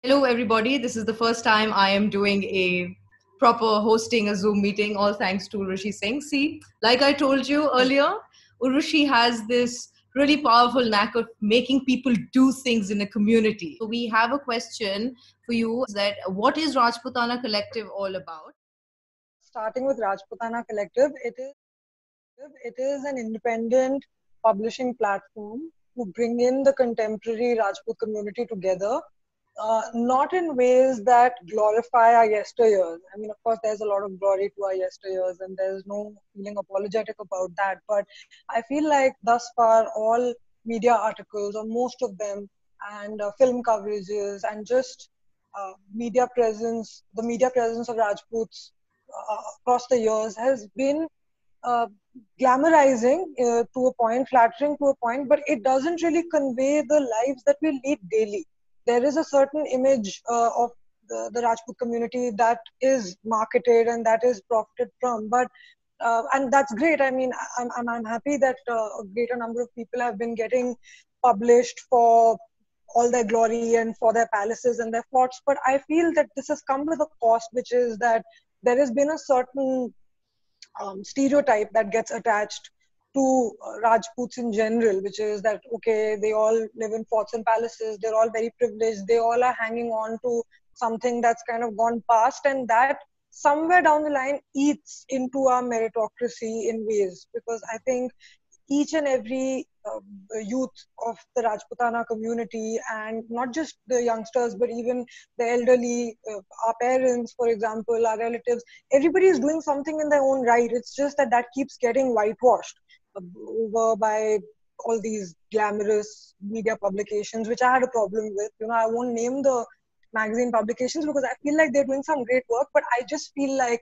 Hello, everybody. This is the first time I am doing a proper hosting a Zoom meeting, all thanks to Urvashi Singh. See, like I told you earlier, Urvashi has this really powerful knack of making people do things in a community. So we have a question for you that what is Rajputana Collective all about? Starting with Rajputana Collective, it is an independent publishing platform to bring in the contemporary Rajput community together, not in ways that glorify our yesteryears. I mean, of course, there's a lot of glory to our yesteryears, and there's no feeling apologetic about that. But I feel like thus far, all media articles, or most of them, and film coverages, and just the media presence of Rajputs across the years has been uh, glamorizing to a point, flattering to a point, but it doesn't really convey the lives that we lead daily. There is a certain image of the Rajput community that is marketed and that is profited from, but and that's great. I mean, I'm happy that a greater number of people have been getting published for all their glory and for their palaces and their forts. But I feel that this has come with a cost, which is that there has been a certain stereotype that gets attached to Rajputs in general, which is that, okay, they all live in forts and palaces, they're all very privileged, they all are hanging on to something that's kind of gone past, and that somewhere down the line eats into our meritocracy in ways. Because I think each and every youth of the Rajputana community, and not just the youngsters, but even the elderly, our parents, for example, our relatives, everybody is doing something in their own right. It's just that that keeps getting whitewashed over by all these glamorous media publications, which I had a problem with. You know, I won't name the magazine publications because I feel like they're doing some great work, but I just feel like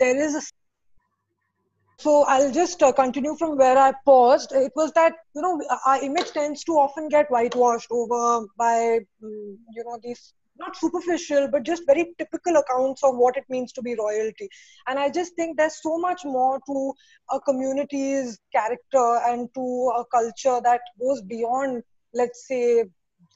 there is a so I'll just continue from where I paused. It was that, you know, our image tends to often get whitewashed over by, these not superficial, but just very typical accounts of what it means to be royalty. And I just think there's so much more to a community's character and to a culture that goes beyond, let's say,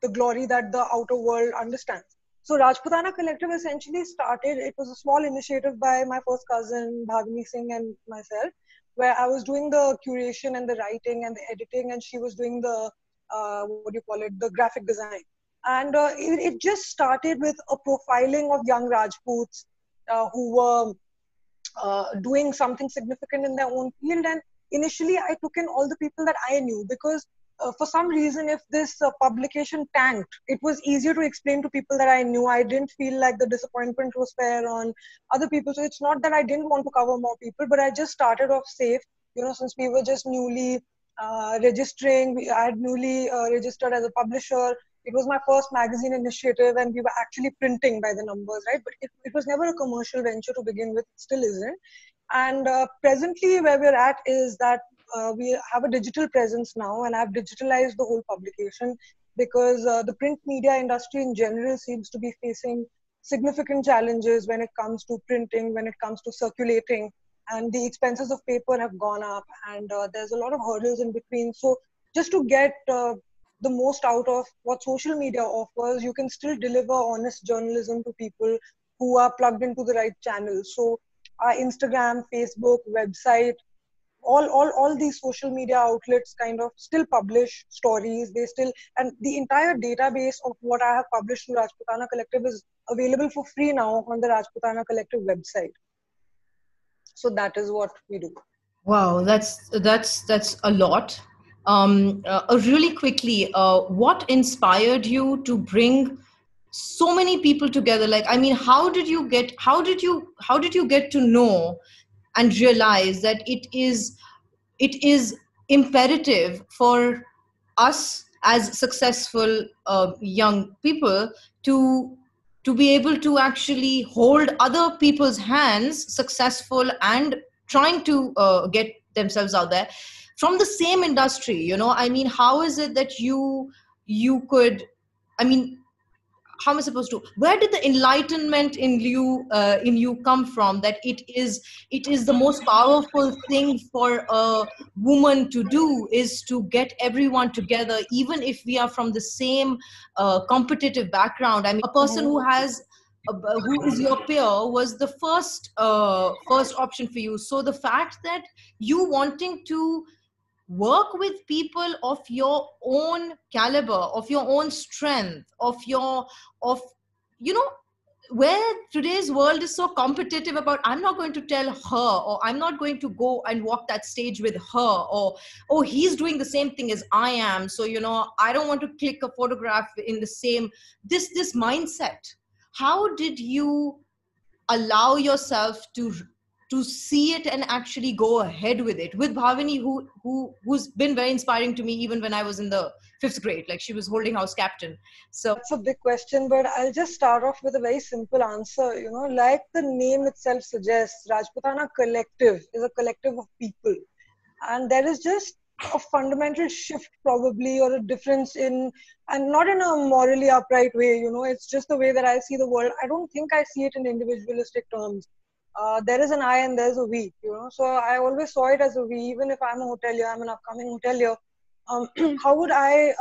the glory that the outer world understands. So Rajputana Collective essentially started, it was a small initiative by my first cousin, Bhavini Singh, and myself, where I was doing the curation and the writing and the editing, and she was doing the, the graphic design. And it just started with a profiling of young Rajputs who were doing something significant in their own field. And initially, I took in all the people that I knew because for some reason, if this publication tanked, it was easier to explain to people that I knew. I didn't feel like the disappointment was fair on other people. So it's not that I didn't want to cover more people, but I just started off safe. You know, since we were just newly registering, I had newly registered as a publisher. It was my first magazine initiative, and we were actually printing by the numbers, right? But it was never a commercial venture to begin with. It still isn't. And presently, where we're at is that we have a digital presence now, and I've digitalized the whole publication because the print media industry in general seems to be facing significant challenges when it comes to printing, when it comes to circulating, and the expenses of paper have gone up, and there's a lot of hurdles in between. So just to get the most out of what social media offers, you can still deliver honest journalism to people who are plugged into the right channels. So our Instagram, Facebook, website, all these social media outlets kind of still publish stories. They still, and the entire database of what I have published through Rajputana Collective is available for free now on the Rajputana Collective website. So that is what we do. Wow, that's a lot. Really quickly, what inspired you to bring so many people together? Like, I mean, how did you get to know and realize that it is imperative for us as successful young people to be able to actually hold other people's hands successful and trying to get themselves out there from the same industry. I mean, how is it that you could, I mean, how am I supposed to, where did the enlightenment in you come from, that it is the most powerful thing for a woman to do is to get everyone together, even if we are from the same competitive background. I mean, a person Mhm. who has who is your peer was the first option for you. So the fact that you wanting to work with people of your own caliber, of your own strength, of you know, where today's world is so competitive about, I'm not going to tell her, or I'm not going to go and walk that stage with her, or oh, he's doing the same thing as I am, so you know, I don't want to click a photograph in the same, this mindset. How did you allow yourself to see it and actually go ahead with it, with Bhavani, who's been very inspiring to me even when I was in the 5th grade, like she was holding house captain. So That's a big question, but I'll just start off with a very simple answer. You know, like the name itself suggests, Rajputana Collective is a collective of people. And there is just a fundamental shift, probably, or a difference in, and not in a morally upright way, you know, it's just the way that I see the world. I don't think I see it in individualistic terms. There is an I and there's a we, you know. So I always saw it as a we, even if I'm a hotelier, I'm an upcoming hotelier. Um, how would I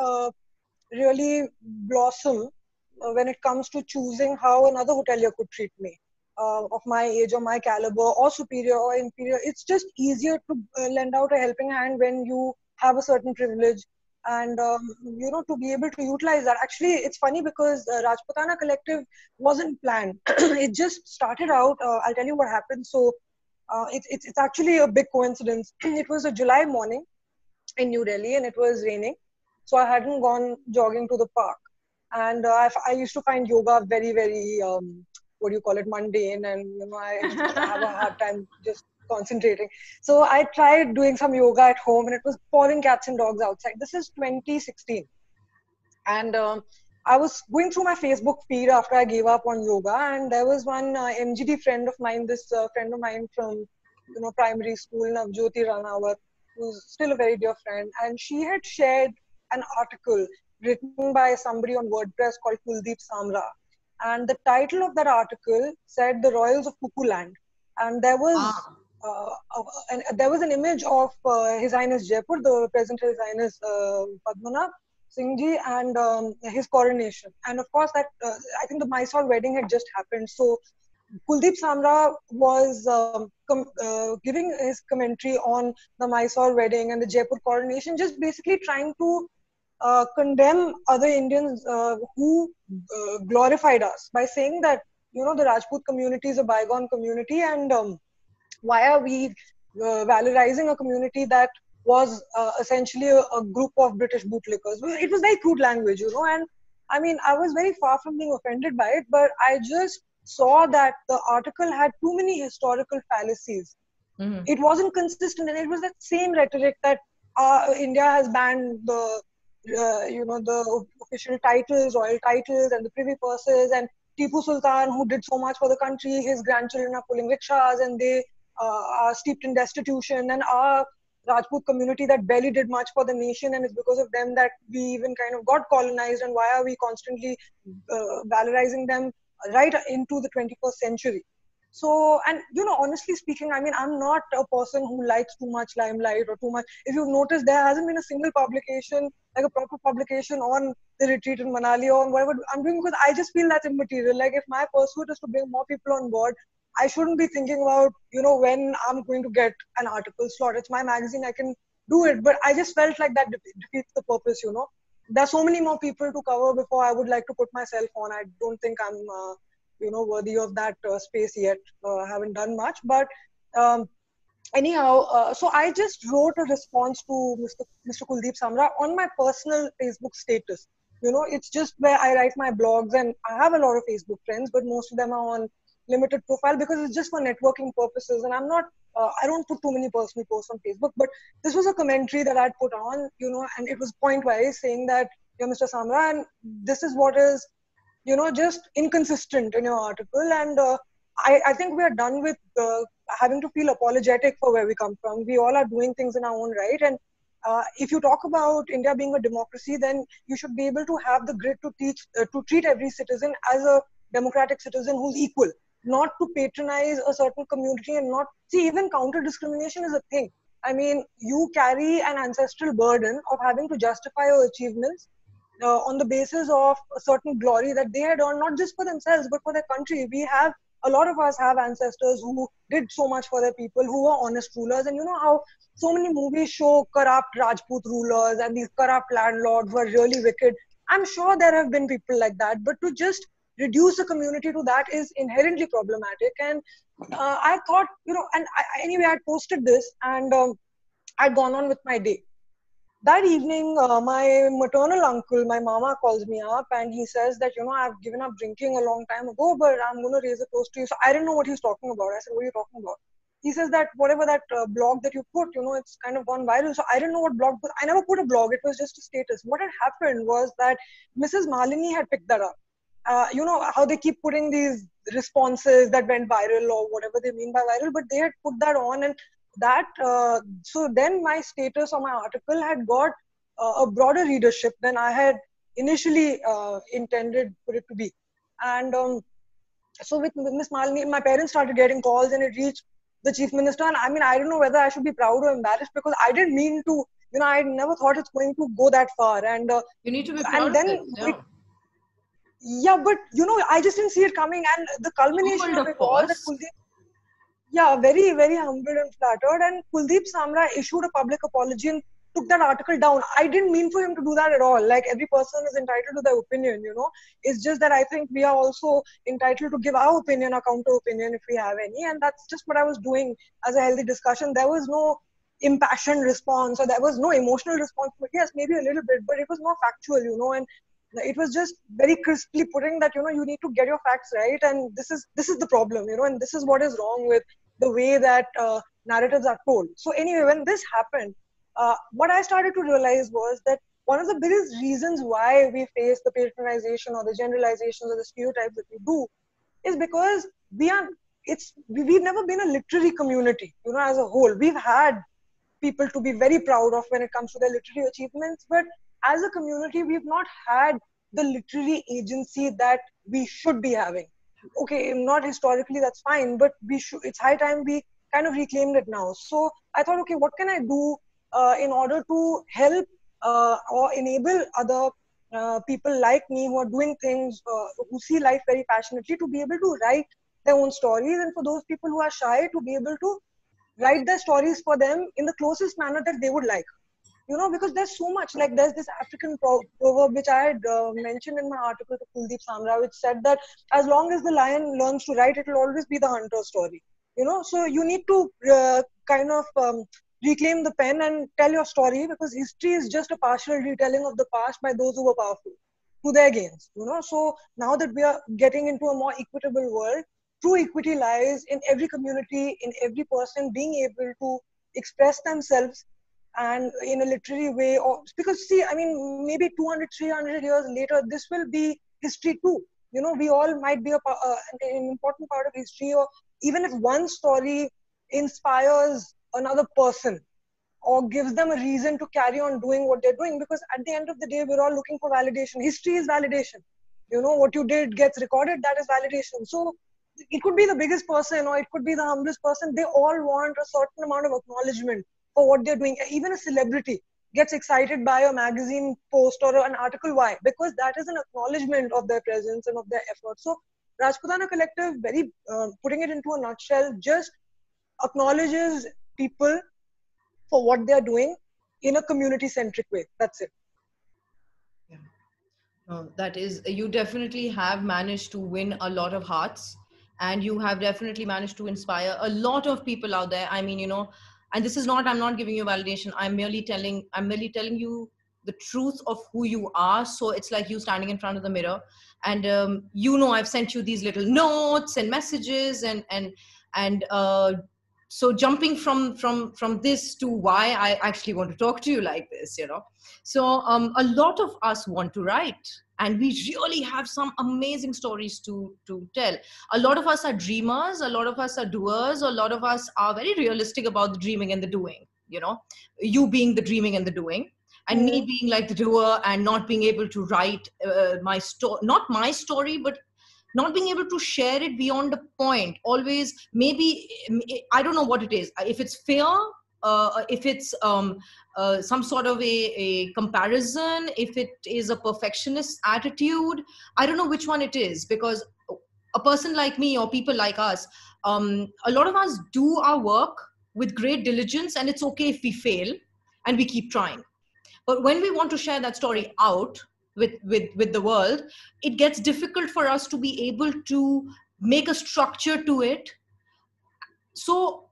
really blossom when it comes to choosing how another hotelier could treat me of my age or my caliber or superior or inferior? It's just easier to lend out a helping hand when you have a certain privilege, and you know, to be able to utilize that. Actually, it's funny because Rajputana Collective wasn't planned. It just started out. I'll tell you what happened. So it's actually a big coincidence. It was a July morning in New Delhi, and it was raining. So I hadn't gone jogging to the park. And I used to find yoga very, very, what do you call it, mundane. And, you know, I used to have a hard time just concentrating. So I tried doing some yoga at home, and it was pouring cats and dogs outside. This is 2016. And I was going through my Facebook feed after I gave up on yoga, and there was one MGD friend of mine, this friend of mine from, you know, primary school, Navjyoti Ranawat, who's still a very dear friend, and she had shared an article written by somebody on WordPress called Kuldeep Samra, and the title of that article said "The Royals of Kuku Land," and there was. ah, And there was an image of His Highness Jaipur, the present His Highness Padmanabh Singh Ji, and his coronation. And of course, that I think the Mysore wedding had just happened. So Kuldeep Samra was giving his commentary on the Mysore wedding and the Jaipur coronation, just basically trying to condemn other Indians who glorified us by saying that, you know, the Rajput community is a bygone community, and why are we valorizing a community that was essentially a group of British bootlickers? It was very crude language, you know, and I mean, I was very far from being offended by it, but I just saw that the article had too many historical fallacies. mhm. It wasn't consistent, and it was that same rhetoric that India has banned the, you know, the official titles, royal titles, and the privy purses, and Tipu Sultan, who did so much for the country, his grandchildren are pulling rickshaws, and they are steeped in destitution, and our Rajput community that barely did much for the nation, and it's because of them that we even kind of got colonized, and why are we constantly valorizing them right into the 21st century? So, and you know, honestly speaking, I mean, I'm not a person who likes too much limelight or too much. If you've noticed, there hasn't been a single publication, like a proper publication on the retreat in Manali or on whatever I'm doing, because I just feel that's immaterial. Like, if my pursuit is to bring more people on board, I shouldn't be thinking about, you know, when I'm going to get an article slot. It's my magazine, I can do it. But I just felt like that defeats the purpose, you know. There's so many more people to cover before I would like to put myself on. I don't think I'm you know, worthy of that space yet. I haven't done much, but um, anyhow, so I just wrote a response to Mr. Kuldeep Samra on my personal Facebook status. You know, it's just where I write my blogs, and I have a lot of Facebook friends, but most of them are on limited profile because it's just for networking purposes, and I'm not. I don't put too many personal posts on Facebook, but this was a commentary that I'd put on, you know, and it was point wise saying that, yeah, Mr. Samra, and this is what is, you know, just inconsistent in your article. And I think we are done with having to feel apologetic for where we come from. We all are doing things in our own right, and if you talk about India being a democracy, then you should be able to have the grit to treat every citizen as a democratic citizen who's equal, not to patronize a certain community and not see even counter discrimination is a thing. I mean, you carry an ancestral burden of having to justify your achievements on the basis of a certain glory that they had earned, not just for themselves but for their country. We have a lot of us have ancestors who did so much for their people, who were honest rulers, and you know how so many movies show corrupt Rajput rulers and these corrupt landlords who are really wicked. I'm sure there have been people like that, but to just reduce a community to that is inherently problematic. And I thought, and anyway, I posted this and I'd gone on with my day. That evening, my maternal uncle, my mama, calls me up and he says that, I've given up drinking a long time ago, but I'm going to raise a toast to you. So I didn't know what he's talking about. I said, what are you talking about? He says that whatever that blog that you put, it's kind of gone viral. So I didn't know what blog, I never put a blog. It was just a status. What had happened was that Mrs. Malini had picked that up. You know how they keep putting these responses that went viral or whatever they mean by viral, but they had put that on, and that so then my status or my article had got a broader readership than I had initially intended for it to be. And so with Miss Malini, my parents started getting calls and it reached the chief minister. And I mean, I don't know whether I should be proud or embarrassed because I didn't mean to, I never thought it's going to go that far. And you need to be proud of it. Yeah, but I just didn't see it coming. And the culmination of it all, that Kuldeep, very, very humbled and flattered. And Kuldeep Samra issued a public apology and took that article down. I didn't mean for him to do that at all. Like, every person is entitled to their opinion, It's just that I think we are also entitled to give our opinion, our counter opinion, if we have any. And that's just what I was doing as a healthy discussion. There was no impassioned response or there was no emotional response. But yes, maybe a little bit, but it was more factual, and it was just very crisply putting that, you need to get your facts right. And this is the problem, and this is what is wrong with the way that narratives are told. So anyway, when this happened, what I started to realize was that one of the biggest reasons why we face the patronization or the generalizations or the stereotypes that we do is because we've never been a literary community, as a whole. We've had people to be very proud of when it comes to their literary achievements, but as a community, we've not had the literary agency that we should be having. Okay, not historically, that's fine, but it's high time we kind of reclaimed it now. So I thought, okay, what can I do in order to help or enable other people like me who are doing things, who see life very passionately, to be able to write their own stories, and for those people who are shy, to be able to write their stories for them in the closest manner that they would like. Because there's so much, like there's this African proverb which I had mentioned in my article to Kuldeep Samra, which said that as long as the lion learns to write, it will always be the hunter's story. So you need to kind of reclaim the pen and tell your story, because history is just a partial retelling of the past by those who were powerful to their gains. So now that we are getting into a more equitable world, true equity lies in every community, in every person being able to express themselves and in a literary way. Or because see, I mean, maybe 200, 300 years later, this will be history too. We all might be an important part of history, or even if one story inspires another person or gives them a reason to carry on doing what they're doing, because at the end of the day, we're all looking for validation. History is validation. What you did gets recorded, that is validation. So it could be the biggest person or it could be the humblest person. They all want a certain amount of acknowledgement for what they're doing. Even a celebrity gets excited by a magazine post or an article. Why? Because that is an acknowledgement of their presence and of their effort. So Rajputana Collective, very putting it into a nutshell, just acknowledges people for what they're doing in a community-centric way. That's it. Yeah. That is, you definitely have managed to win a lot of hearts, and you have definitely managed to inspire a lot of people out there. I mean, and this is not, I'm not giving you validation. I'm merely telling you the truth of who you are. So it's like you standing in front of the mirror and, I've sent you these little notes and messages and so jumping from this to why I actually want to talk to you like this, So a lot of us want to write, and we really have some amazing stories to tell. A lot of us are dreamers, a lot of us are doers, a lot of us are very realistic about the dreaming and the doing. you being the dreaming and the doing, and me being like the doer and not being able to write my story, not my story, but not being able to share it beyond a point. Always, maybe, I don't know what it is. If it's fear, if it's some sort of a comparison, if it is a perfectionist attitude, I don't know which one it is, because a person like me or people like us, a lot of us do our work with great diligence, and it's okay if we fail and we keep trying. But when we want to share that story out with the world, it gets difficult for us to be able to make a structure to it. So,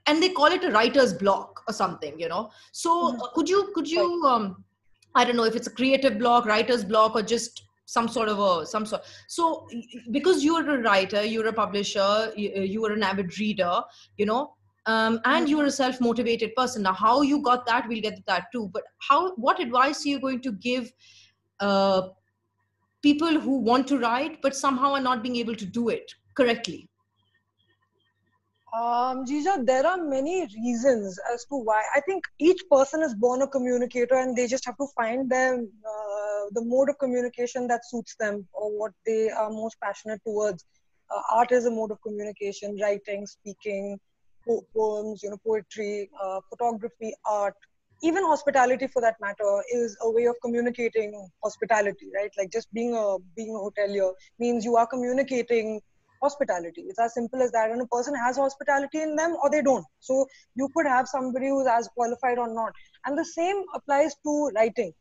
and they call it a writer's block or something, so could you I don't know if it's a creative block, writer's block, or just some sort of so, because you're a writer, you're a publisher, you are an avid reader, and you're a self-motivated person. Now, how you got that, we'll get to that too. But what advice are you going to give uh, people who want to write but somehow are not being able to do it correctly? Jija, there are many reasons as to why. I think each person is born a communicator, and they just have to find the mode of communication that suits them or what they are most passionate towards. Art is a mode of communication: writing, speaking, poems, poetry, photography, art, even hospitality, for that matter, is a way of communicating hospitality, right? Like just being a hotelier means you are communicating hospitality. It's as simple as that. And a person has hospitality in them or they don't. So you could have somebody who's as qualified or not. And the same applies to writing.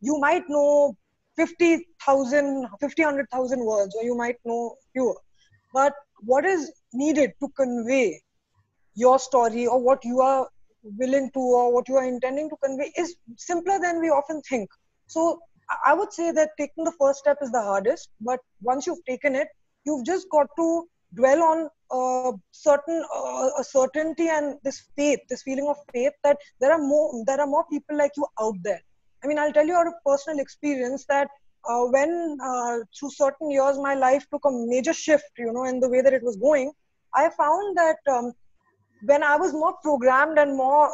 You might know 100,000 words, or you might know fewer. But what is needed to convey your story, or what you are willing to, or what you are intending to convey, is simpler than we often think. So I would say that taking the first step is the hardest, but once you've taken it, you've just got to dwell on a certainty and this faith, this feeling of faith that there are more people like you out there. I mean, I'll tell you out of personal experience that when through certain years my life took a major shift, in the way that it was going, I found that when I was more programmed and more,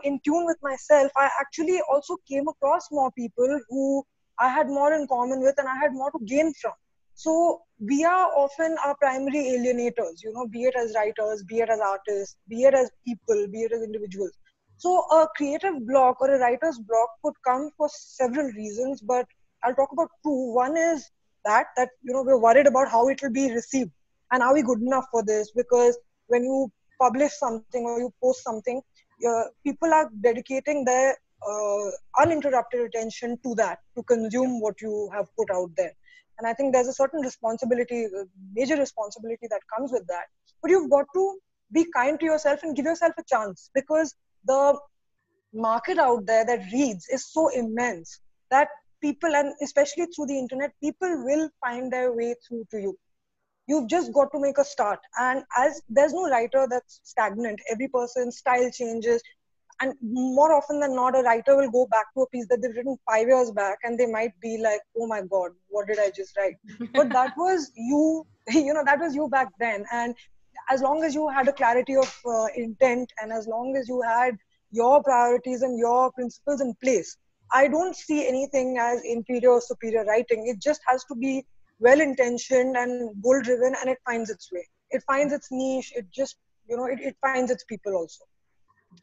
in tune with myself, I actually also came across more people who I had more in common with and I had more to gain from. So we are often our primary alienators, be it as writers, be it as artists, be it as people, be it as individuals. So a creative block or a writer's block could come for several reasons, but I'll talk about two. One is that we're worried about how it will be received and are we good enough for this? Because when you publish something or you post something, people are dedicating their uninterrupted attention to that, to consume what you have put out there. And I think there's a certain responsibility, major responsibility that comes with that. But you've got to be kind to yourself and give yourself a chance, because the market out there that reads is so immense that people, and especially through the internet, people will find their way through to you. You've just got to make a start. And as there's no writer that's stagnant, every person's style changes. And more often than not, a writer will go back to a piece that they've written 5 years back and they might be like, oh my God, what did I just write? But that was you, that was you back then. And as long as you had a clarity of intent, and as long as you had your priorities and your principles in place, I don't see anything as inferior or superior writing. It just has to be well-intentioned and goal-driven, and it finds its way. It finds its niche. It just, it finds its people also.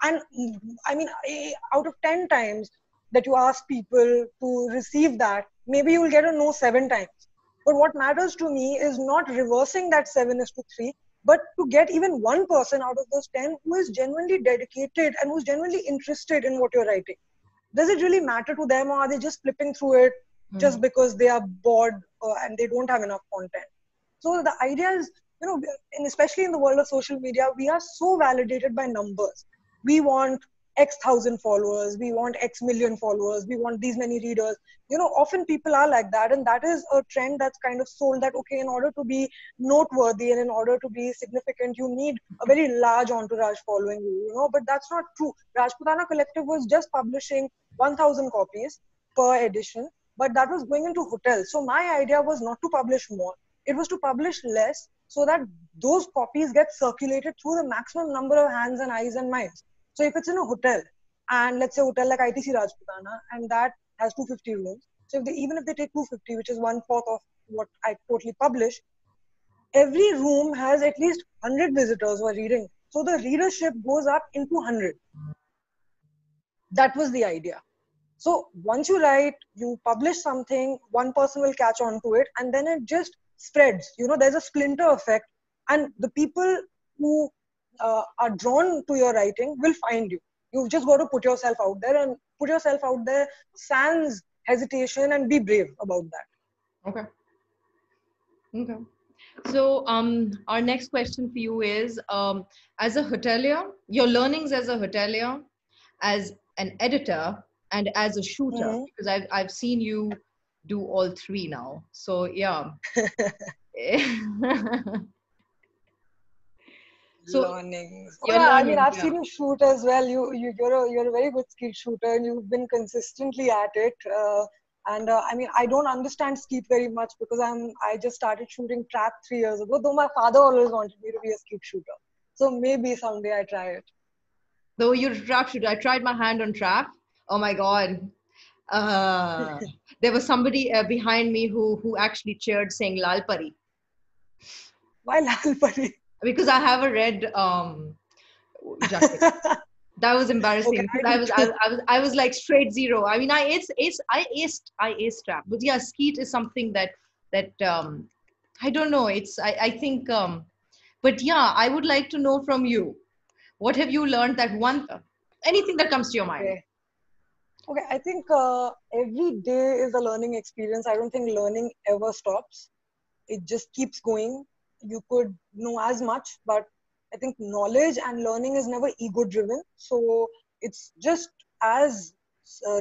And I mean, out of 10 times that you ask people to receive that, maybe you'll get a no 7 times. But what matters to me is not reversing that 7:3, but to get even one person out of those 10 who is genuinely dedicated and who's genuinely interested in what you're writing. Does it really matter to them, or are they just flipping through it just because they are bored and they don't have enough content? So the idea is, and especially in the world of social media, we are so validated by numbers. We want X thousand followers, we want X million followers, we want these many readers. Often people are like that, and that is a trend that's kind of sold that, okay, in order to be noteworthy and in order to be significant, you need a very large entourage following you, but that's not true. Rajputana Collective was just publishing 1,000 copies per edition, but that was going into hotels. So my idea was not to publish more. It was to publish less so that those copies get circulated through the maximum number of hands and eyes and minds. So if it's in a hotel, and let's say a hotel like ITC Rajputana, and that has 250 rooms. So even if they take 250, which is 1/4 of what I totally publish, every room has at least 100 visitors who are reading. So the readership goes up into 100. That was the idea. So once you write, you publish something, one person will catch on to it, and then it just spreads. There's a splinter effect, and the people who are drawn to your writing will find you. You've just got to put yourself out there, and put yourself out there sans hesitation, and be brave about that. Okay. Okay. So our next question for you is, as a hotelier, your learnings as a hotelier, as an editor, and as a shooter, because I've seen you do all three now. So yeah. So, learnings. Yeah, I mean, I've seen you shoot as well. You're a very good skilled shooter, and you've been consistently at it. I mean, I don't understand skeet very much because I just started shooting trap 3 years ago. Though my father always wanted me to be a skeet shooter, so maybe someday I try it. Though you're a trap shooter, I tried my hand on trap. Oh my god. There was somebody behind me who actually cheered saying Lal Pari. Why Lal Pari? Because I have a red jacket. That was embarrassing. Okay, I was like straight zero. I mean, I aced trap. But yeah, skeet is something that I don't know. I think. But yeah, I would like to know from you, what have you learned that anything that comes to your mind? Okay, I think every day is a learning experience. I don't think learning ever stops. It just keeps going. You could know as much, but I think knowledge and learning is never ego driven. So it's just as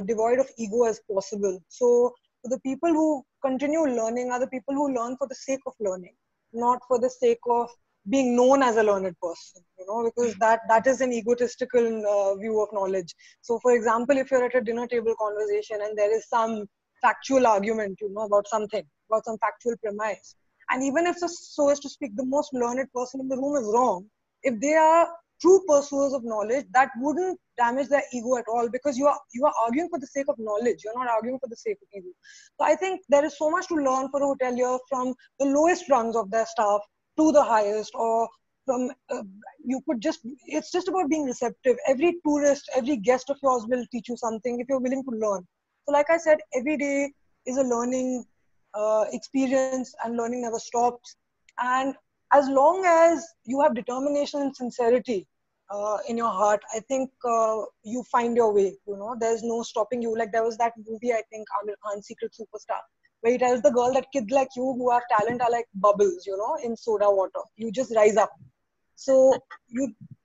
devoid of ego as possible. So the people who continue learning are the people who learn for the sake of learning, not for the sake of being known as a learned person, because that is an egotistical view of knowledge. So for example, if you're at a dinner table conversation and there is some factual argument, about something, about some factual premise, and even if so as to speak, the most learned person in the room is wrong, if they are true pursuers of knowledge, that wouldn't damage their ego at all, because you are arguing for the sake of knowledge. You're not arguing for the sake of ego. So I think there is so much to learn for a hotelier, from the lowest rungs of their staff to the highest, or from it's just about being receptive. Every tourist, every guest of yours will teach you something if you're willing to learn. So like I said, every day is a learning experience, and learning never stops. And as long as you have determination and sincerity in your heart, I think you find your way. There's no stopping you. Like there was that movie, I think, Amir Khan's Secret Superstar, where he tells the girl that kids like you who have talent are like bubbles, in soda water. You just rise up. So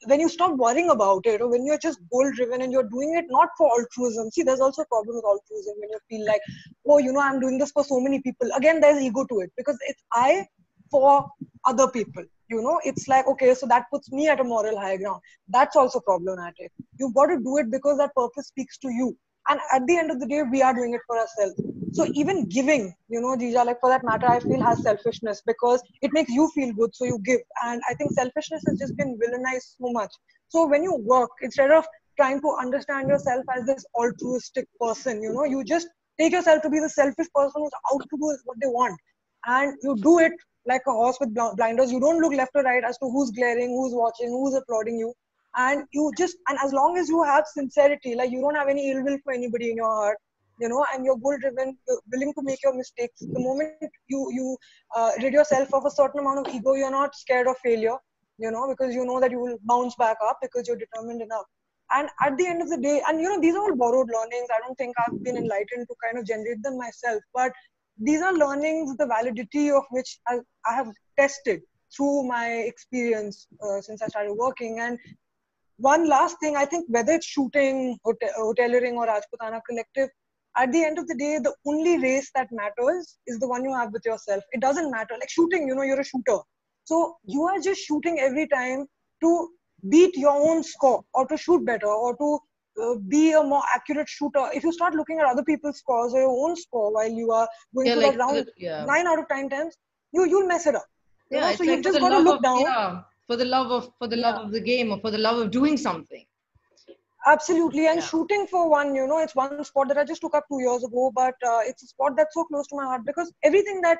when you stop worrying about it, or when you're just goal driven and you're doing it not for altruism. See, there's also a problem with altruism when you feel like, oh, I'm doing this for so many people. Again, there's ego to it, because it's I for other people. It's like, okay, so that puts me at a moral high ground. That's also problematic. You've got to do it because that purpose speaks to you. And at the end of the day, we are doing it for ourselves. So even giving, Jija, like for that matter, I feel has selfishness, because it makes you feel good, so you give. And I think selfishness has just been villainized so much. So when you work, instead of trying to understand yourself as this altruistic person, you just take yourself to be the selfish person who's out to do what they want. And you do it like a horse with blinders. You don't look left or right as to who's glaring, who's watching, who's applauding you. And as long as you have sincerity, like you don't have any ill will for anybody in your heart, and you're goal driven, you're willing to make your mistakes. The moment you rid yourself of a certain amount of ego, you're not scared of failure, because you know that you will bounce back up because you're determined enough. And at the end of the day, and these are all borrowed learnings. I don't think I've been enlightened to kind of generate them myself, but these are learnings, the validity of which I have tested through my experience since I started working. And one last thing, I think whether it's shooting, hoteliering, or Rajputana Collective, at the end of the day, the only race that matters is the one you have with yourself. It doesn't matter. Like shooting, you're a shooter. So you are just shooting every time to beat your own score, or to shoot better, or to be a more accurate shooter. If you start looking at other people's scores or your own score while you are going through that round, 9 out of 10 times, you'll mess it up. Yeah, so you've just got to look down. For the love of the game, or for the love of doing something. Absolutely. And Yeah. shooting for one, it's one sport that I just took up 2 years ago, but it's a sport that's so close to my heart because everything that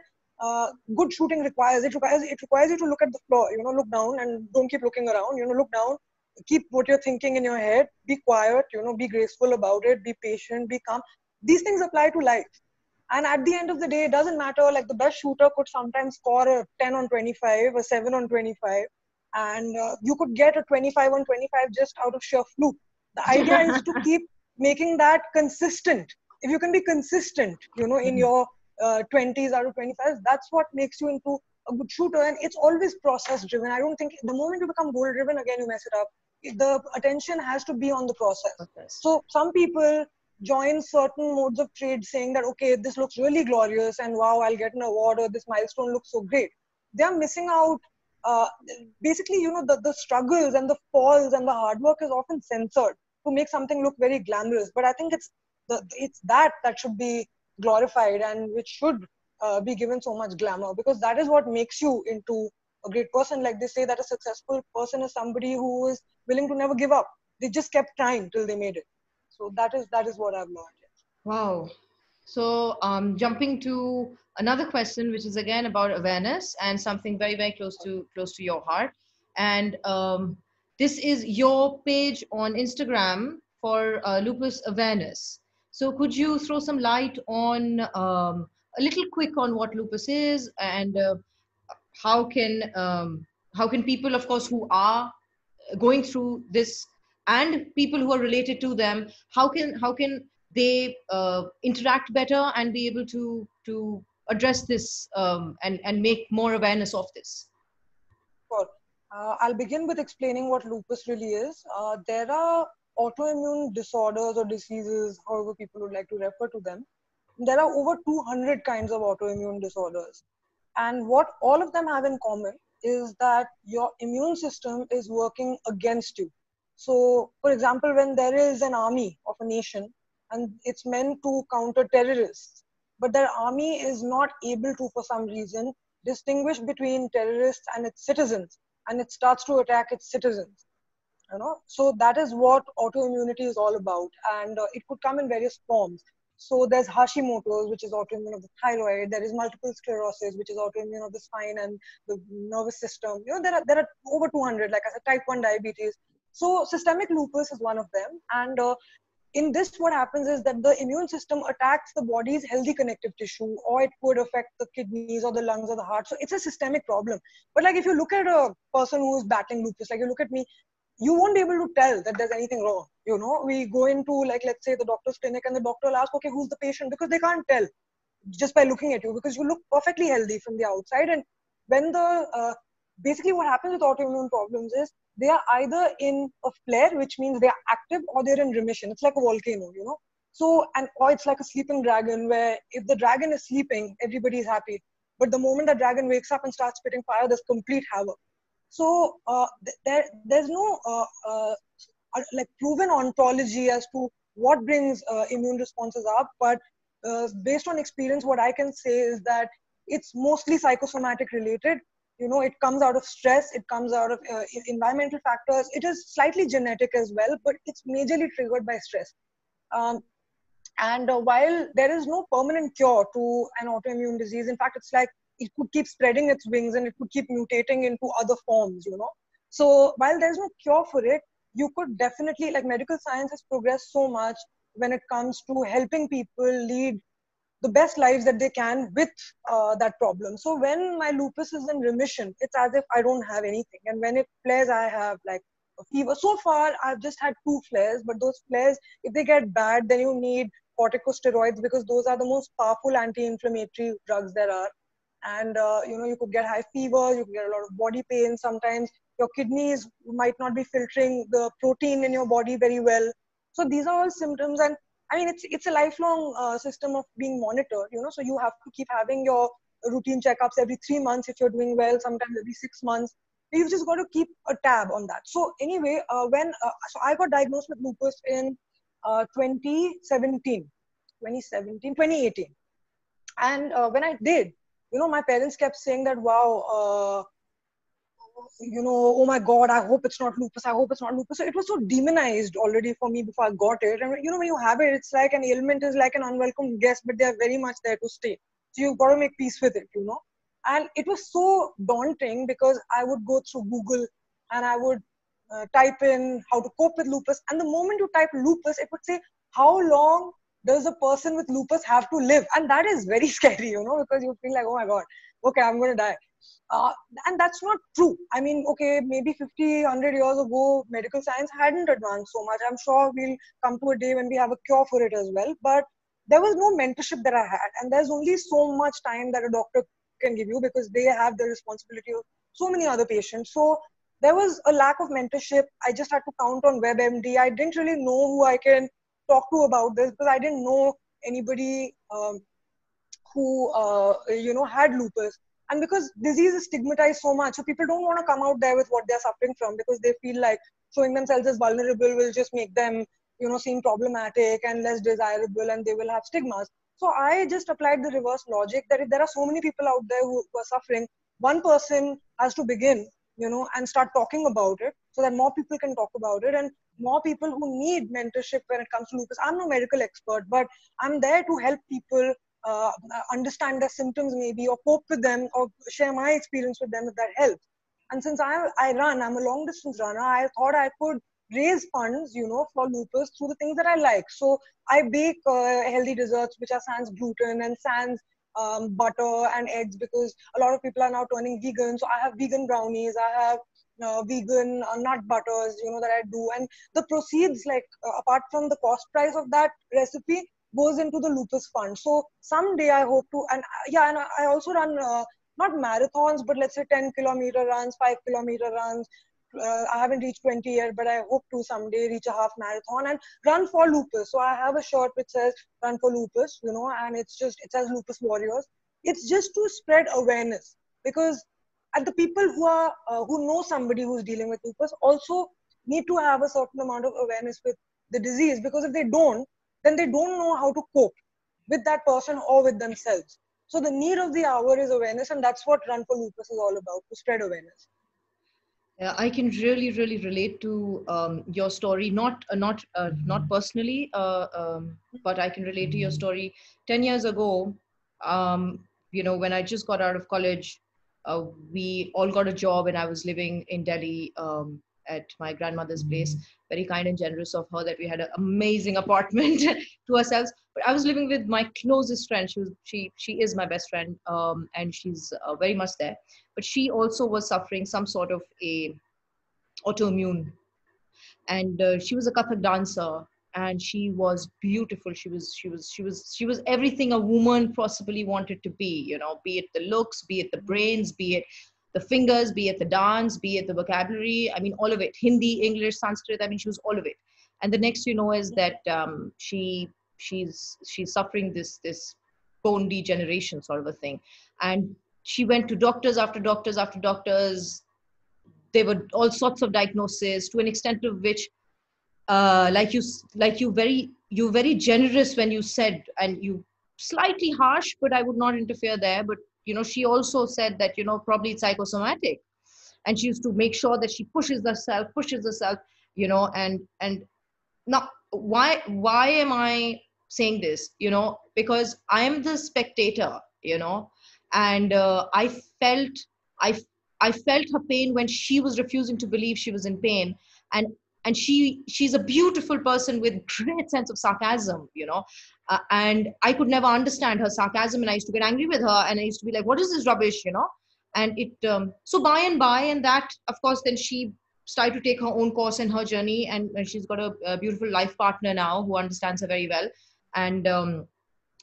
good shooting requires you to look at the floor, look down and don't keep looking around, look down, keep what you're thinking in your head, be quiet, be graceful about it, be patient, be calm. These things apply to life. And at the end of the day, it doesn't matter. Like the best shooter could sometimes score a 10 on 25, a 7 on 25, and you could get a 25 on 25 just out of sheer fluke. The idea is to keep making that consistent. If you can be consistent, in your 20s out of 25s, that's what makes you into a good shooter. And it's always process driven. I don't think the moment you become goal driven, again, you mess it up. The attention has to be on the process. So some people join certain modes of trade saying that, okay, this looks really glorious and wow, I'll get an award, or this milestone looks so great. They're missing out. Uh, Basically, the struggles and the falls and the hard work is often censored to make something look very glamorous. But I think it's that should be glorified and which should be given so much glamour, because that is what makes you into a great person. Like they say that a successful person is somebody who is willing to never give up. They just kept trying till they made it. So that is what I've learned. Wow. So, jumping to another question, which is again about awareness and something very, very close to your heart. And this is your page on Instagram for lupus awareness. So, could you throw some light on a little quick on what lupus is and how can um, how can people, of course, who are going through this and people who are related to them, how can they interact better and be able to address this and make more awareness of this? Sure. I'll begin with explaining what lupus really is. There are autoimmune disorders or diseases, however people would like to refer to them. There are over 200 kinds of autoimmune disorders. And what all of them have in common is that your immune system is working against you. So, for example, when there is an army of a nation and it's meant to counter terrorists, but their army is not able to, for some reason, distinguish between terrorists and its citizens, and it starts to attack its citizens. So that is what autoimmunity is all about, and it could come in various forms. So there's Hashimoto's, which is autoimmune of the thyroid. There is multiple sclerosis, which is autoimmune of the spine and the nervous system. There are over 200, like I said, type 1 diabetes. So systemic lupus is one of them. And in this, what happens is that the immune system attacks the body's healthy connective tissue, or it could affect the kidneys or the lungs or the heart. So it's a systemic problem. But like if you look at a person who is battling lupus, like you look at me, you won't be able to tell that there's anything wrong. We go into, like, let's say the doctor's clinic, and the doctor will ask, okay, who's the patient? Because they can't tell just by looking at you, because you look perfectly healthy from the outside. And when basically what happens with autoimmune problems is they are either in a flare, which means they are active, or they're in remission. It's like a volcano. So, or it's like a sleeping dragon, where if the dragon is sleeping, everybody is happy. But the moment the dragon wakes up and starts spitting fire, there's complete havoc. So there's no like proven ontology as to what brings immune responses up, but based on experience, what I can say is that it's mostly psychosomatic related. It comes out of stress, it comes out of environmental factors. It is slightly genetic as well, but it's majorly triggered by stress. And while there is no permanent cure to an autoimmune disease, in fact, it's like it could keep spreading its wings and it could keep mutating into other forms. So while there's no cure for it, you could definitely, like, medical science has progressed so much when it comes to helping people lead the best lives that they can with that problem. So when my lupus is in remission, it's as if I don't have anything. And when it flares, I have like a fever. So far, I've just had 2 flares, but those flares, if they get bad, then you need corticosteroids, because those are the most powerful anti-inflammatory drugs there are. And you could get high fever, you could get a lot of body pain. Sometimes your kidneys might not be filtering the protein in your body very well. So these are all symptoms. And I mean, it's a lifelong system of being monitored. So you have to keep having your routine checkups every 3 months if you're doing well, sometimes every 6 months. You've just got to keep a tab on that. So anyway, so I got diagnosed with lupus in 2018. And when I did, my parents kept saying that, wow, oh my God, I hope it's not lupus. I hope it's not lupus. So it was so demonized already for me before I got it. And when you have it, it's like an ailment is like an unwelcome guest, but they're very much there to stay. So you've got to make peace with it. And it was so daunting because I would go through Google and I would type in how to cope with lupus. And the moment you type lupus, it would say, how long does a person with lupus have to live? And that is very scary, because you feel like, oh my God, okay, I'm going to die. Uh, and that's not true. I mean, okay, maybe 50, 100 years ago, medical science hadn't advanced so much. I'm sure we'll come to a day when we have a cure for it as well. But there was no mentorship that I had. And there's only so much time that a doctor can give you because they have the responsibility of so many other patients. So there was a lack of mentorship. I just had to count on WebMD. I didn't really know who I can talk to about this because I didn't know anybody who had lupus. And because disease is stigmatized so much, so people don't want to come out there with what they're suffering from because they feel like showing themselves as vulnerable will just make them seem problematic and less desirable, and they will have stigmas. So I just applied the reverse logic that if there are so many people out there who are suffering, one person has to begin and start talking about it so that more people can talk about it, and more people who need mentorship when it comes to lupus. I'm no medical expert, but I'm there to help people understand their symptoms maybe, or cope with them, or share my experience with them if that helps. And since I'm a long distance runner, I thought I could raise funds, for lupus through the things that I like. So I bake healthy desserts which are sans gluten and sans butter and eggs, because a lot of people are now turning vegan. So I have vegan brownies, I have vegan nut butters, that I do. And the proceeds, like apart from the cost price of that recipe, goes into the lupus fund. So someday I hope to, and yeah, and I also run not marathons, but let's say 10-kilometer runs, 5-kilometer runs. I haven't reached 20 yet, but I hope to someday reach a half marathon and run for lupus. So I have a shirt which says "Run for Lupus," and it says Lupus Warriors. It's just to spread awareness, because and the people who know somebody who's dealing with lupus also need to have a certain amount of awareness with the disease, because if they don't, then they don't know how to cope with that person or with themselves. So the need of the hour is awareness, and that's what Run for Lupus is all about, to spread awareness. I can really, really relate to your story, not personally, but I can relate to your story. 10 years ago, when I just got out of college, we all got a job, and I was living in Delhi at my grandmother's place. Very kind and generous of her that we had an amazing apartment to ourselves. But I was living with my closest friend. She is my best friend, and she's very much there. But she also was suffering some sort of a autoimmune, and she was a Kathak dancer, and she was beautiful. She was everything a woman possibly wanted to be, be it the looks, be it the brains, be it the fingers, be it the dance, be it the vocabulary. I mean, all of it. Hindi, English, Sanskrit. I mean, she was all of it. And the next is that she's suffering this bone degeneration sort of a thing. And she went to doctors after doctors after doctors. There were all sorts of diagnoses, to an extent of which, you very generous when you said, and you slightly harsh, but I would not interfere there. But she also said that probably it's psychosomatic, and she used to make sure that she pushes herself, and now why am I saying this? Because I am the spectator, and felt i I felt her pain when she was refusing to believe she was in pain. And she's a beautiful person with great sense of sarcasm, and I could never understand her sarcasm, and I used to get angry with her, and I used to be like, what is this rubbish? And it so by and that, of course, then she started to take her own course in her journey, and she's got a beautiful life partner now who understands her very well. And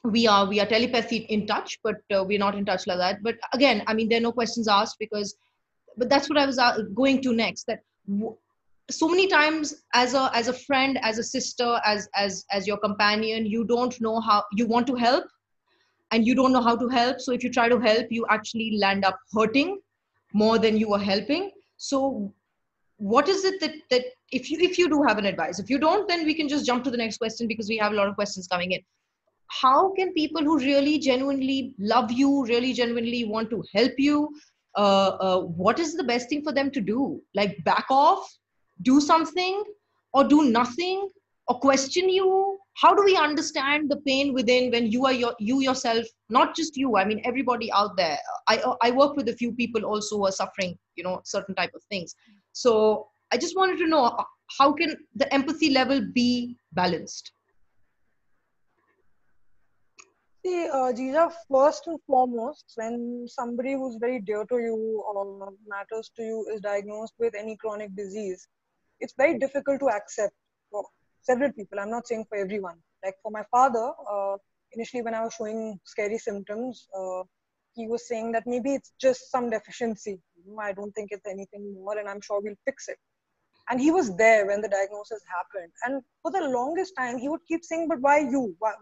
we are telepathy in touch, but we're not in touch like that. But again, I mean, there are no questions asked, but that's what I was going to next, that so many times, as a friend, as a sister, as your companion, you don't know how you want to help, and you don't know how to help. So if you try to help, you actually land up hurting more than you are helping. So what is it that if you do have an advice? If you don't, then we can just jump to the next question, because we have a lot of questions coming in. How can people who really genuinely love you, really genuinely want to help you, what is the best thing for them to do? Like back off, do something, or do nothing, or question you? How do we understand the pain within when you yourself, not just you, I mean everybody out there. I work with a few people also who are suffering, certain type of things. So I just wanted to know, how can the empathy level be balanced? See, Jija, first and foremost, when somebody who's very dear to you or matters to you is diagnosed with any chronic disease, it's very difficult to accept for several people. I'm not saying for everyone. Like for my father, initially when I was showing scary symptoms, he was saying that maybe it's just some deficiency. I don't think it's anything more, and I'm sure we'll fix it. And he was there when the diagnosis happened. And for the longest time, he would keep saying, "But why you? Why?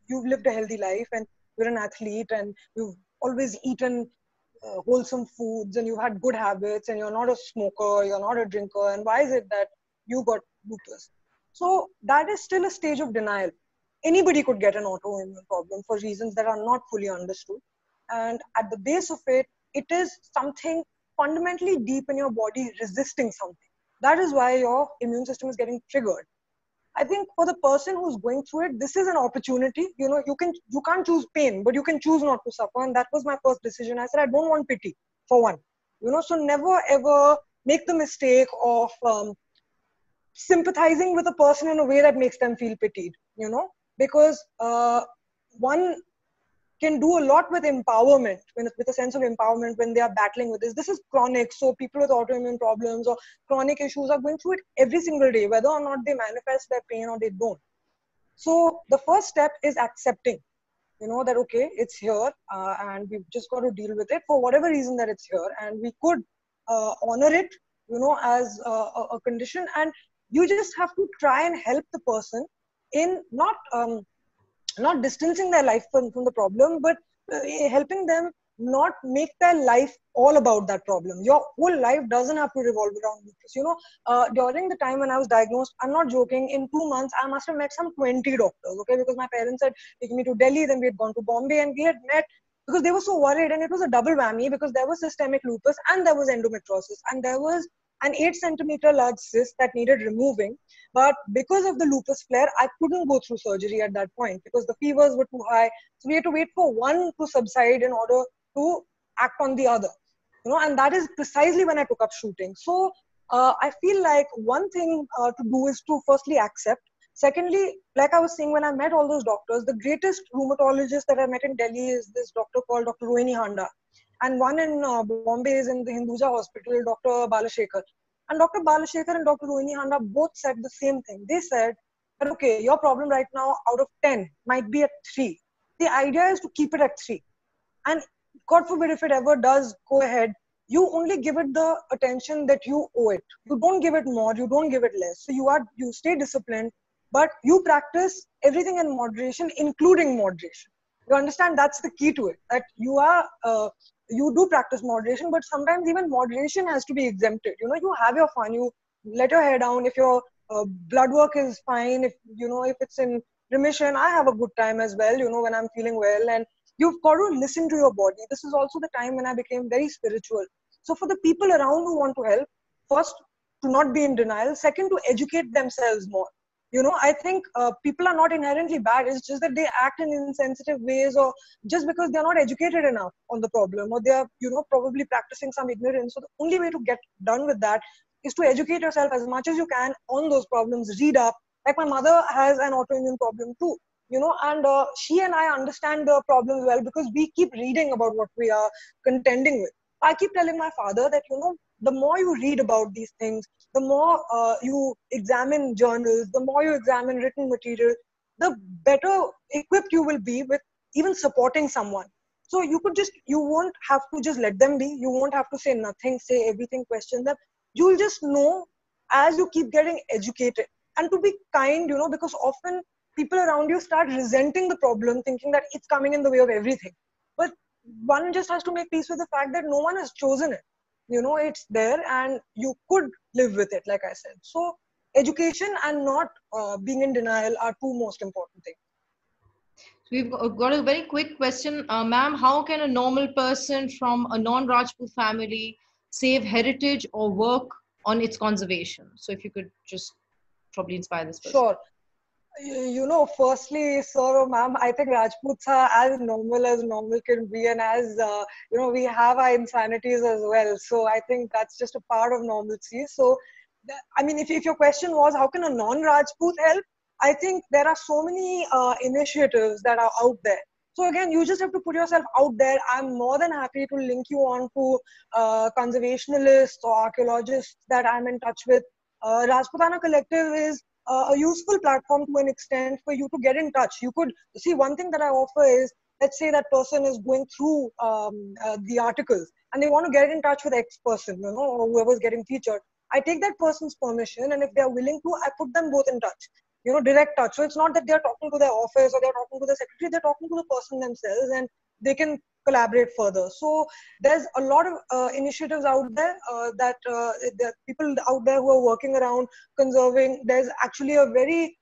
You've lived a healthy life, and you're an athlete, and you've always eaten wholesome foods, and you had good habits, and you're not a smoker, you're not a drinker, and why is it that you got lupus?" So that is still a stage of denial. Anybody could get an autoimmune problem for reasons that are not fully understood. And at the base of it, it is something fundamentally deep in your body resisting something. That is why your immune system is getting triggered. I think for the person who's going through it, this is an opportunity. You can't choose pain, but you can choose not to suffer. And that was my first decision. I said, I don't want pity, for one. So never ever make the mistake of sympathizing with a person in a way that makes them feel pitied, because one can do a lot with empowerment, with a sense of empowerment when they are battling with this. This is chronic. So people with autoimmune problems or chronic issues are going through it every single day, whether or not they manifest their pain or they don't. So the first step is accepting, that, okay, it's here, and we've just got to deal with it for whatever reason that it's here. And we could honor it, as a condition. And you just have to try and help the person in not distancing their life from the problem, but helping them not make their life all about that problem. Your whole life doesn't have to revolve around lupus. During the time when I was diagnosed, I'm not joking, in 2 months, I must have met some 20 doctors, okay? Because my parents had taken me to Delhi, then we had gone to Bombay, and we had met because they were so worried. And it was a double whammy because there was systemic lupus and there was endometriosis, and there was an 8 centimeter large cyst that needed removing. But because of the lupus flare, I couldn't go through surgery at that point because the fevers were too high. So we had to wait for one to subside in order to act on the other. And that is precisely when I took up shooting. So I feel like one thing to do is to firstly accept. Secondly, like I was saying, when I met all those doctors, the greatest rheumatologist that I met in Delhi is this doctor called Dr. Rohini Handa. And one in Bombay is in the Hinduja Hospital, Dr. Balashekar. And Dr. Balashekar and Dr. Rohini Handa both said the same thing. They said that, okay, your problem right now out of 10 might be at 3. The idea is to keep it at 3. And God forbid if it ever does go ahead, you only give it the attention that you owe it. You don't give it more, you don't give it less. So you stay disciplined, but you practice everything in moderation, including moderation. You understand that's the key to it, that you do practice moderation, but sometimes even moderation has to be exempted. You have your fun, you let your hair down. If your blood work is fine, if it's in remission, I have a good time as well, when I'm feeling well. And you've got to listen to your body. This is also the time when I became very spiritual. So for the people around who want to help, first, to not be in denial. Second, to educate themselves more. I think people are not inherently bad. It's just that they act in insensitive ways, or just because they're not educated enough on the problem, or they're, probably practicing some ignorance. So the only way to get done with that is to educate yourself as much as you can on those problems. Read up. Like my mother has an autoimmune problem too, and she and I understand the problems well because we keep reading about what we are contending with. I keep telling my father that, the more you read about these things, the more you examine journals, the more you examine written material, the better equipped you will be with even supporting someone. So you won't have to just let them be. You won't have to say nothing, say everything, question them. You'll just know as you keep getting educated. And to be kind, because often people around you start resenting the problem, thinking that it's coming in the way of everything. But one just has to make peace with the fact that no one has chosen it. It's there and you could live with it, like I said. So education and not being in denial are two most important things. We've got a very quick question. Ma'am, how can a normal person from a non-Rajput family save heritage or work on its conservation? So if you could just probably inspire this person. Sure. Firstly, sir or ma'am, I think Rajputs are as normal can be, and as we have our insanities as well. So I think that's just a part of normalcy. So, I mean, if your question was how can a non-Rajput help, I think there are so many initiatives that are out there. So again, you just have to put yourself out there. I'm more than happy to link you on to conservationalists or archaeologists that I'm in touch with. Rajputana Collective is a useful platform to an extent for you to get in touch. You could see one thing that I offer is, let's say that person is going through the articles and they want to get in touch with X person, or whoever's getting featured. I take that person's permission, and if they are willing to, I put them both in touch, direct touch. So it's not that they're talking to their office or they're talking to the secretary, they're talking to the person themselves, and they can collaborate further. So there's a lot of initiatives out there that there are people out there who are working around conserving. There's actually a very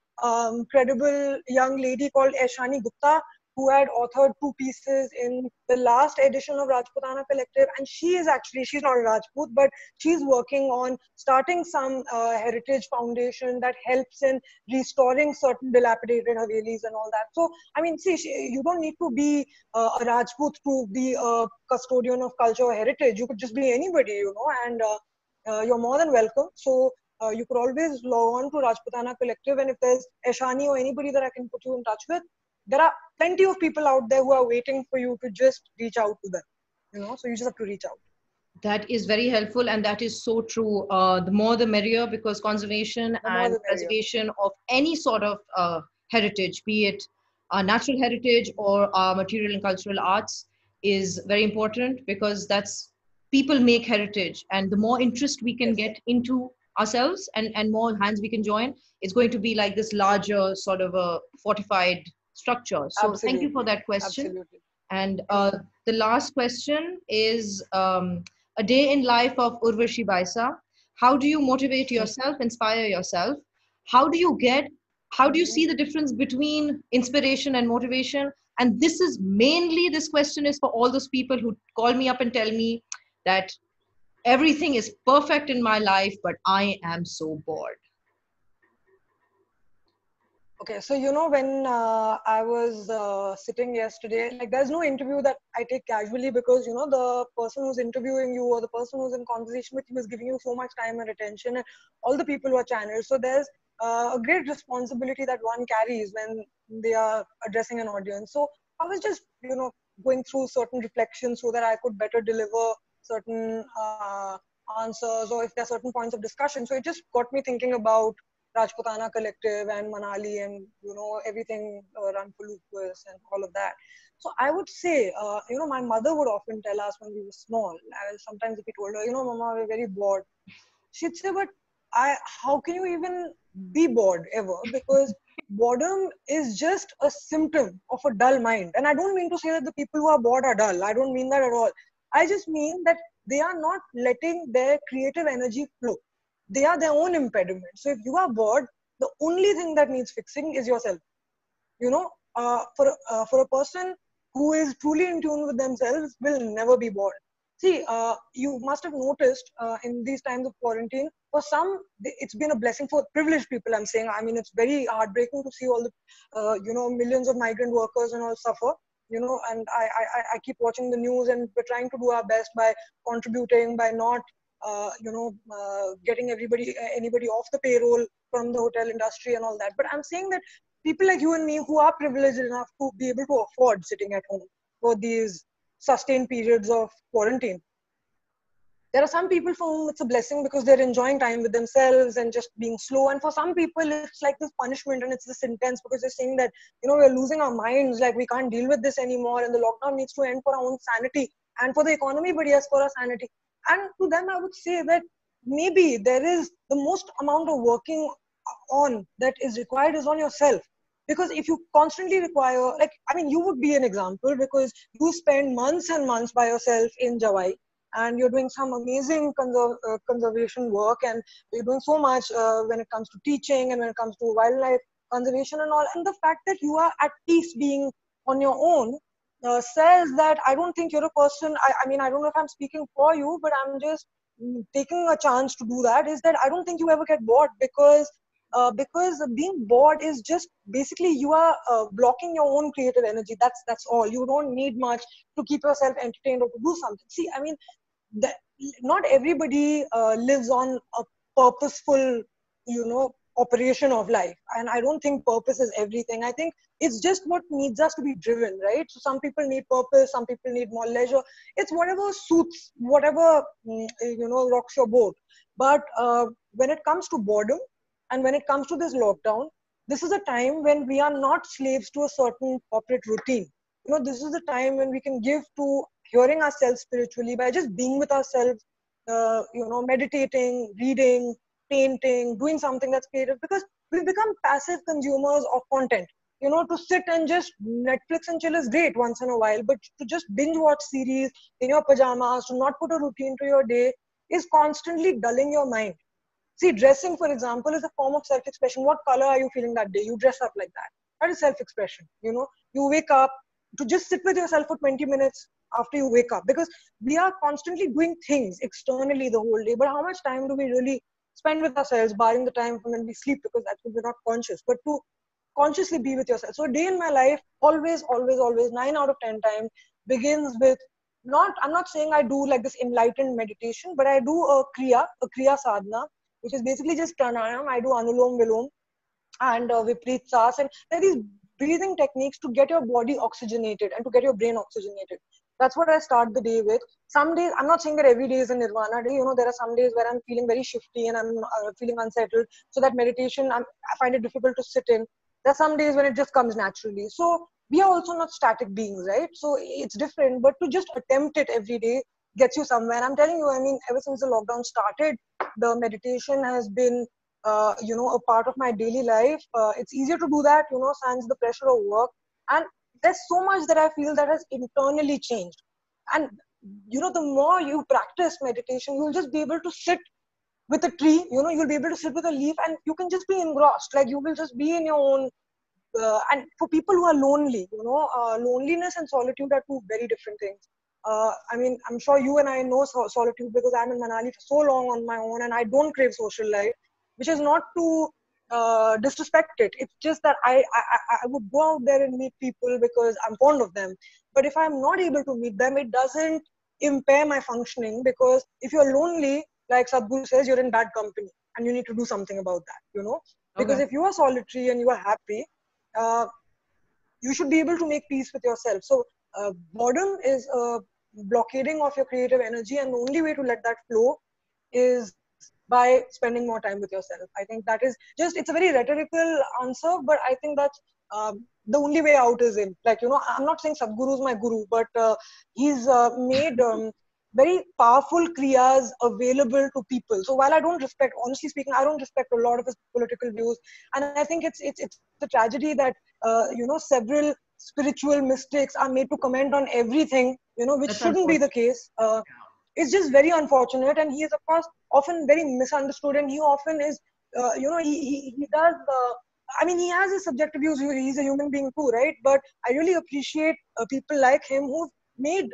credible young lady called Eshani Gupta who had authored 2 pieces in the last edition of Rajputana Collective, and she's not a Rajput, but she's working on starting some heritage foundation that helps in restoring certain dilapidated Havelis and all that. So, I mean, see, you don't need to be a Rajput to be a custodian of culture or heritage. You could just be anybody, and you're more than welcome. So, you could always log on to Rajputana Collective, and if there's Eshani or anybody that I can put you in touch with, there are plenty of people out there who are waiting for you to just reach out to them. So you just have to reach out. That is very helpful, and that is so true. The more the merrier, because conservation and preservation of any sort of heritage, be it natural heritage or material and cultural arts, is very important, because that's people make heritage, and the more interest we can get into ourselves and more hands we can join, it's going to be like this larger sort of a fortified structure. So absolutely. Thank you for that question. Absolutely. And the last question is a day in life of Urvashi Baisa. How do you motivate yourself, inspire yourself? How do you see the difference between inspiration and motivation? And this question is for all those people who call me up and tell me that everything is perfect in my life, but I am so bored. Okay, so when I was sitting yesterday, like there's no interview that I take casually, because the person who's interviewing you or the person who's in conversation with you is giving you so much time and attention, and all the people who are channeled. So there's a great responsibility that one carries when they are addressing an audience. So I was just going through certain reflections so that I could better deliver certain answers, or if there are certain points of discussion. So it just got me thinking about Rajputana Collective and Manali and everything run for Lucas and all of that. So I would say, my mother would often tell us when we were small. Sometimes if we told her, Mama, we're very bored, she'd say, but how can you even be bored ever? Because boredom is just a symptom of a dull mind. And I don't mean to say that the people who are bored are dull. I don't mean that at all. I just mean that they are not letting their creative energy flow. They are their own impediment. So if you are bored, the only thing that needs fixing is yourself. For a person who is truly in tune with themselves will never be bored. See, you must have noticed in these times of quarantine, for some, it's been a blessing. For privileged people, I'm saying. I mean, it's very heartbreaking to see all the, millions of migrant workers and all suffer. And I keep watching the news, and we're trying to do our best by contributing, by not getting anybody off the payroll from the hotel industry and all that. But I'm saying that people like you and me who are privileged enough to be able to afford sitting at home for these sustained periods of quarantine, there are some people for whom it's a blessing because they're enjoying time with themselves and just being slow. And for some people, it's like this punishment, and it's this intense, because they're saying that, we're losing our minds, like we can't deal with this anymore, and the lockdown needs to end for our own sanity and for the economy, but yes, for our sanity. And to them, I would say that maybe there is the most amount of working on that is required is on yourself. Because if you constantly require, you would be an example, because you spend months and months by yourself in Jawai, and you're doing some amazing conservation work, and you're doing so much when it comes to teaching and when it comes to wildlife conservation and all. And the fact that you are at peace being on your own says that I don't think you're a person. I mean, I don't know if I'm speaking for you, but I'm just taking a chance to do that. Is that I don't think you ever get bored, because being bored is just basically you are blocking your own creative energy. That's all. You don't need much to keep yourself entertained or to do something. See, I mean, that not everybody lives on a purposeful, operation of life. And I don't think purpose is everything. I think it's just what needs us to be driven, right? So some people need purpose, some people need more leisure. It's whatever suits, whatever rocks your boat. But when it comes to boredom, and when it comes to this lockdown, this is a time when we are not slaves to a certain corporate routine. This is the time when we can give to hearing ourselves spiritually by just being with ourselves, meditating, reading, painting, doing something that's creative, because we become passive consumers of content. To sit and just Netflix and chill is great once in a while, but to just binge watch series in your pajamas, to not put a routine to your day, is constantly dulling your mind. See, dressing, for example, is a form of self-expression. What color are you feeling that day? You dress up like that. That is self-expression. You wake up to just sit with yourself for 20 minutes after you wake up, because we are constantly doing things externally the whole day. But how much time do we really spend with ourselves, barring the time when we sleep, because that's when we're not conscious, but to consciously be with yourself. So a day in my life, always, always, always, 9 out of 10 times begins with I'm not saying I do like this enlightened meditation, but I do a kriya sadhana, which is basically just pranayam. I do anulom vilom and Vipreet Sas, and there are these breathing techniques to get your body oxygenated and to get your brain oxygenated. That's what I start the day with. Some days, I'm not saying that every day is a nirvana day. There are some days where I'm feeling very shifty and I'm feeling unsettled. So that meditation, I find it difficult to sit in. There are some days when it just comes naturally. So we are also not static beings, right? So it's different, but to just attempt it every day gets you somewhere. And I'm telling you, I mean, ever since the lockdown started, the meditation has been a part of my daily life. It's easier to do that, sans the pressure of work. And there's so much that I feel that has internally changed. And, the more you practice meditation, you'll just be able to sit with a tree, you'll be able to sit with a leaf and you can just be engrossed. Like you will just be in your own. And for people who are lonely, loneliness and solitude are two very different things. I mean, I'm sure you and I know solitude because I'm in Manali for so long on my own and I don't crave social life, which is not to disrespect it. It's just that I would go out there and meet people because I'm fond of them. But if I'm not able to meet them, it doesn't impair my functioning, because if you're lonely, like Sadhguru says, you're in bad company and you need to do something about that, because Okay. if you are solitary and you are happy, uh, you should be able to make peace with yourself. So boredom is a blockading of your creative energy, and the only way to let that flow is by spending more time with yourself. I think that is just, it's a very rhetorical answer, but I think that's the only way out is in. Like, I'm not saying Sadhguru is my guru, but he's made very powerful kriyas available to people. So while I don't respect, honestly speaking, I don't respect a lot of his political views, and I think it's a tragedy that several spiritual mystics are made to comment on everything, which That's shouldn't be the unfortunate. case. It's just very unfortunate, and he is of course often very misunderstood, and he often is he does I mean, he has his subjective views. He's a human being too, right? But I really appreciate people like him who've made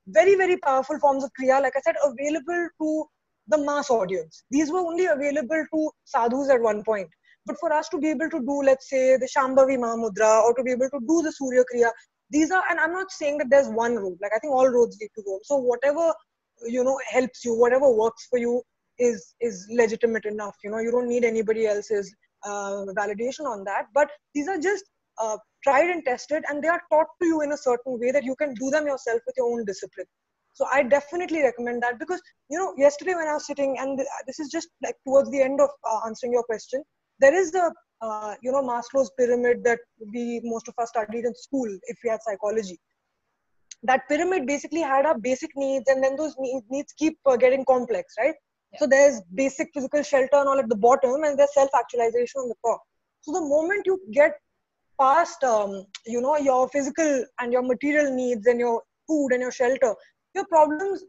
very, very powerful forms of kriya, like I said, available to the mass audience. These were only available to sadhus at one point. But for us to be able to do, let's say, the Shambhavi Mahamudra, or to be able to do the Surya Kriya, these are, and I'm not saying that there's one road. Like, I think all roads lead to Rome. So whatever, helps you, whatever works for you is legitimate enough. You don't need anybody else's validation on that. But these are just tried and tested, and they are taught to you in a certain way that you can do them yourself with your own discipline. So I definitely recommend that, because yesterday when I was sitting, and this is just like towards the end of answering your question, there is a Maslow's pyramid that we most of us studied in school if we had psychology. That pyramid basically had our basic needs, and then those needs keep getting complex, right? Yeah. So there's basic physical shelter and all at the bottom, and there's self-actualization on the top. So the moment you get past your physical and your material needs and your food and your shelter, your problems,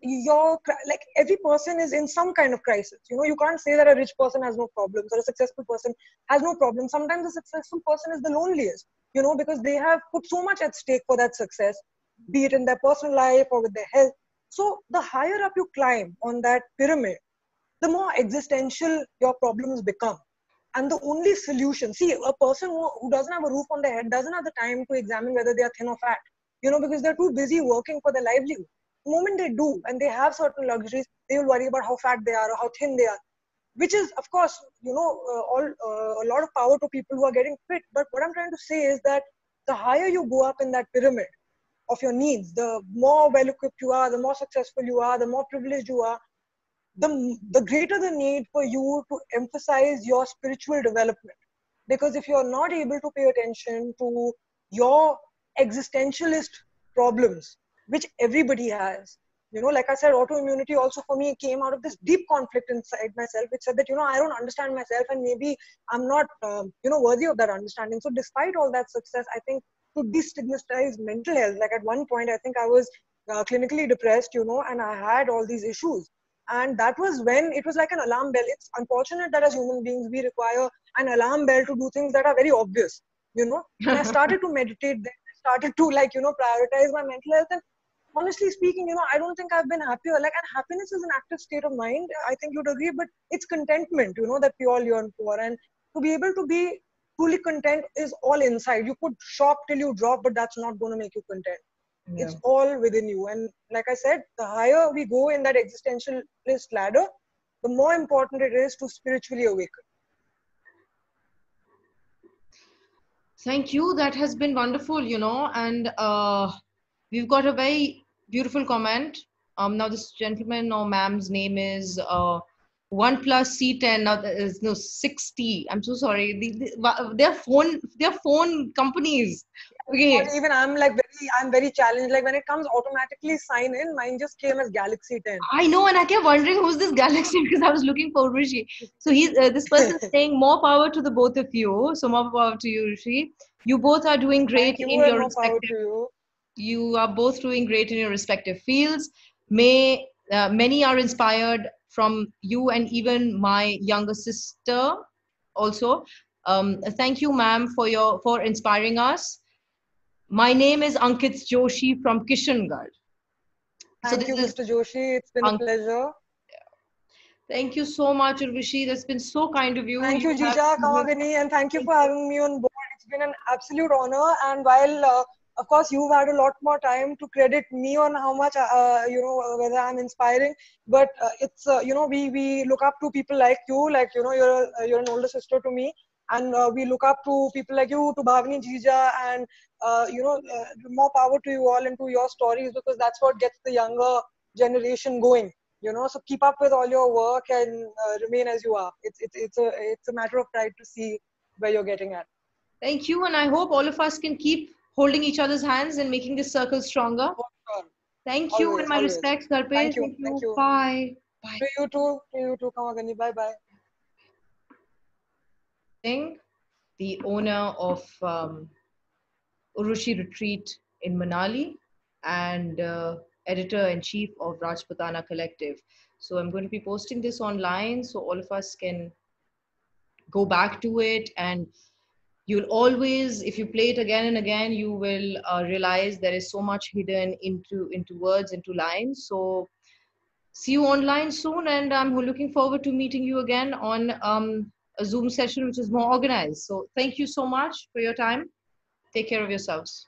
like every person is in some kind of crisis. You can't say that a rich person has no problems or a successful person has no problems. Sometimes a successful person is the loneliest. because they have put so much at stake for that success, be it in their personal life or with their health. So the higher up you climb on that pyramid, the more existential your problems become. And the only solution, see, a person who doesn't have a roof on their head doesn't have the time to examine whether they are thin or fat, because they're too busy working for their livelihood. The moment they do and they have certain luxuries, they will worry about how fat they are or how thin they are, which is, of course, a lot of power to people who are getting fit. But what I'm trying to say is that the higher you go up in that pyramid of your needs, the more well equipped you are, the more successful you are, the more privileged you are, the greater the need for you to emphasize your spiritual development. Because if you're not able to pay attention to your existentialist problems, which everybody has, like I said, autoimmunity also for me came out of this deep conflict inside myself, which said that, I don't understand myself and maybe I'm not, worthy of that understanding. So despite all that success, I think to destigmatize mental health, like at one point, I think I was clinically depressed, and I had all these issues. And that was when it was like an alarm bell. It's unfortunate that as human beings, we require an alarm bell to do things that are very obvious, And I started to meditate then. I started to prioritize my mental health. And honestly speaking, I don't think I've been happier. Like, and happiness is an active state of mind. I think you'd agree, but it's contentment, that we all yearn for. And to be able to be truly content is all inside. You could shop till you drop, but that's not going to make you content. Yeah. It's all within you. And like I said, the higher we go in that existentialist ladder, the more important it is to spiritually awaken. Thank you. That has been wonderful, and we've got a very beautiful comment. Now this gentleman or ma'am's name is OnePlus C10. Now there is no 60. I'm so sorry. They're phone companies. Okay. Even I'm very challenged. Like when it comes automatically sign in, mine just came as Galaxy 10. I know, and I kept wondering who's this Galaxy because I was looking for Rishi. So this person is saying more power to the both of you. So more power to you, Rishi. You both are doing great in your respective. You are both doing great in your respective fields. Many are inspired from you and even my younger sister also. Thank you, ma'am, for inspiring us. My name is Ankit Joshi from Kishangarh. Thank you, Mr. Joshi. It's been a pleasure. Thank you so much, Urvashi. That's been so kind of you. Thank you, Jija, Kamagani, and thank you for having me on board. It's been an absolute honor. And while, of course, you've had a lot more time to credit me on how much, whether I'm inspiring, but it's, we look up to people like you, you're an older sister to me. And we look up to people like you, to Bhavani, Jija, and, more power to you all and to your stories, because that's what gets the younger generation going. So keep up with all your work and remain as you are. It's a matter of pride to see where you're getting at. Thank you, and I hope all of us can keep holding each other's hands and making this circle stronger. Sure. Thank you, and my respects, Garpe. Thank you. Bye. Bye. To you too, Kamagani. Bye. The owner of Urvashi Retreat in Manali and editor-in-chief of Rajputana Collective. So I'm going to be posting this online so all of us can go back to it, and you'll always, if you play it again and again, you will realize there is so much hidden into words, into lines. So see you online soon, and I'm looking forward to meeting you again on a Zoom session which is more organized. So thank you so much for your time. Take care of yourselves.